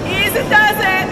Easy does it.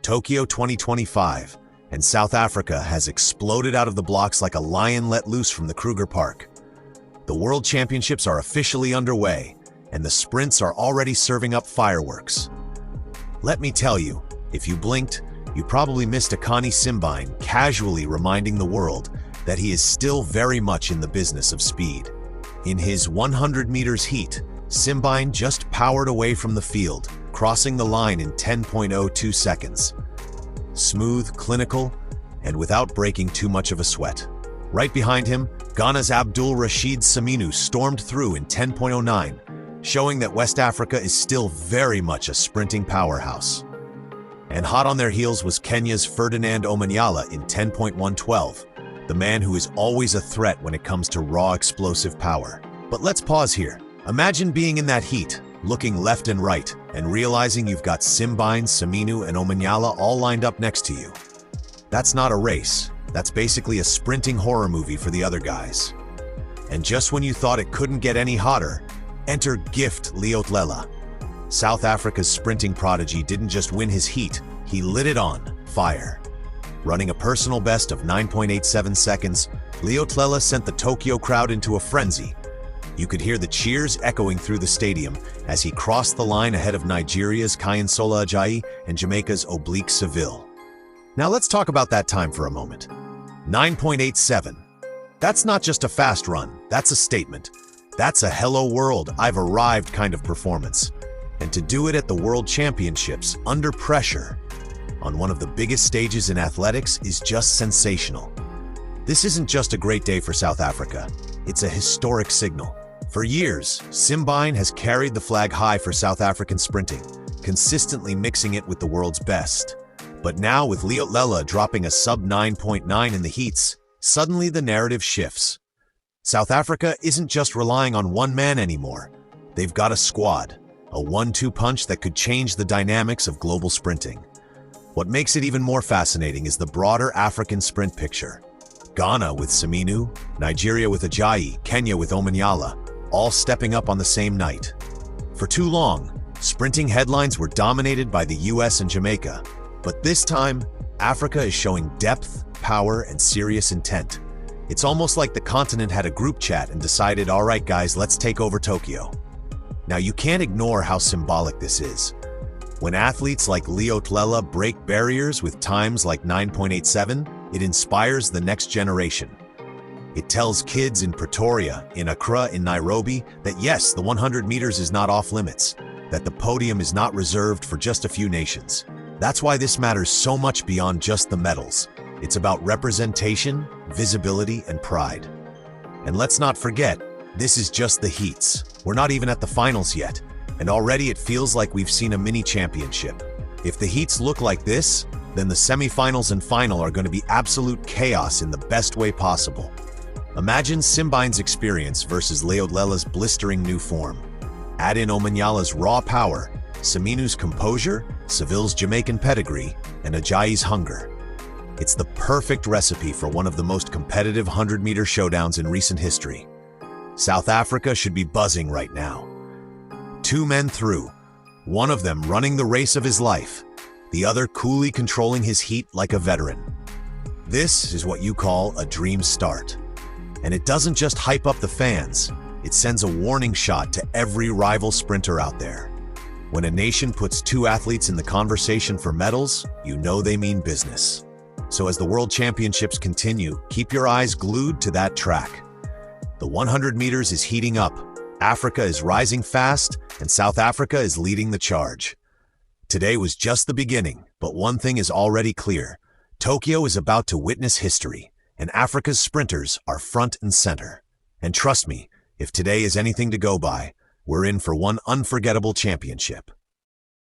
Tokyo 2025, and South Africa has exploded out of the blocks like a lion let loose from the Kruger Park. The World Championships are officially underway, and the sprints are already serving up fireworks. Let me tell you, if you blinked, you probably missed Akani Simbine casually reminding the world that he is still very much in the business of speed. In his 100 meters heat, Simbine just powered away from the field, crossing the line in 10.02 seconds. Smooth, clinical, and without breaking too much of a sweat. Right behind him, Ghana's Abdul-Rasheed Saminu stormed through in 10.09, showing that West Africa is still very much a sprinting powerhouse. And hot on their heels was Kenya's Ferdinand Omanyala in 10.112, the man who is always a threat when it comes to raw explosive power. But let's pause here. Imagine being in that heat, looking left and right, and realizing you've got Simbine, Saminu, and Omanyala all lined up next to you. That's not a race. That's basically a sprinting horror movie for the other guys. And just when you thought it couldn't get any hotter, enter Gift Leotlela. South Africa's sprinting prodigy didn't just win his heat, he lit it on fire. Running a personal best of 9.87 seconds, Leotella sent the Tokyo crowd into a frenzy. You could hear the cheers echoing through the stadium as he crossed the line ahead of Nigeria's Kayinsola Ajayi and Jamaica's Oblique Seville. Now let's talk about that time for a moment. 9.87. That's not just a fast run, that's a statement. That's a hello world, I've arrived kind of performance. And to do it at the World Championships, under pressure, on one of the biggest stages in athletics is just sensational. This isn't just a great day for South Africa, it's a historic signal. For years, Simbine has carried the flag high for South African sprinting, consistently mixing it with the world's best. But now with Leotella dropping a sub 9.9 in the heats, suddenly the narrative shifts. South Africa isn't just relying on one man anymore. They've got a squad, a 1-2 punch that could change the dynamics of global sprinting. What makes it even more fascinating is the broader African sprint picture. Ghana with Saminu, Nigeria with Ajayi, Kenya with Omanyala, all stepping up on the same night. For too long, sprinting headlines were dominated by the US and Jamaica, but this time, Africa is showing depth, power, and serious intent. It's almost like the continent had a group chat and decided, all right guys, let's take over Tokyo. Now you can't ignore how symbolic this is. When athletes like Leotella break barriers with times like 9.87, it inspires the next generation. It tells kids in Pretoria, in Accra, in Nairobi, that yes, the 100 meters is not off limits, that the podium is not reserved for just a few nations. That's why this matters so much beyond just the medals. It's about representation, visibility, and pride. And let's not forget, this is just the heats. We're not even at the finals yet, and already it feels like we've seen a mini championship. If the heats look like this, then the semifinals and final are going to be absolute chaos in the best way possible. Imagine Simbine's experience versus Leotella's blistering new form. Add in Omanyala's raw power, Saminu's composure, Seville's Jamaican pedigree, and Ajayi's hunger. It's the perfect recipe for one of the most competitive 100-meter showdowns in recent history. South Africa should be buzzing right now. Two men through, one of them running the race of his life, the other coolly controlling his heat like a veteran. This is what you call a dream start. And it doesn't just hype up the fans, it sends a warning shot to every rival sprinter out there. When a nation puts two athletes in the conversation for medals, you know they mean business. So as the World Championships continue, keep your eyes glued to that track. The 100 meters is heating up, Africa is rising fast, and South Africa is leading the charge. Today was just the beginning, but one thing is already clear. Tokyo is about to witness history, and Africa's sprinters are front and center. And trust me, if today is anything to go by, we're in for one unforgettable championship.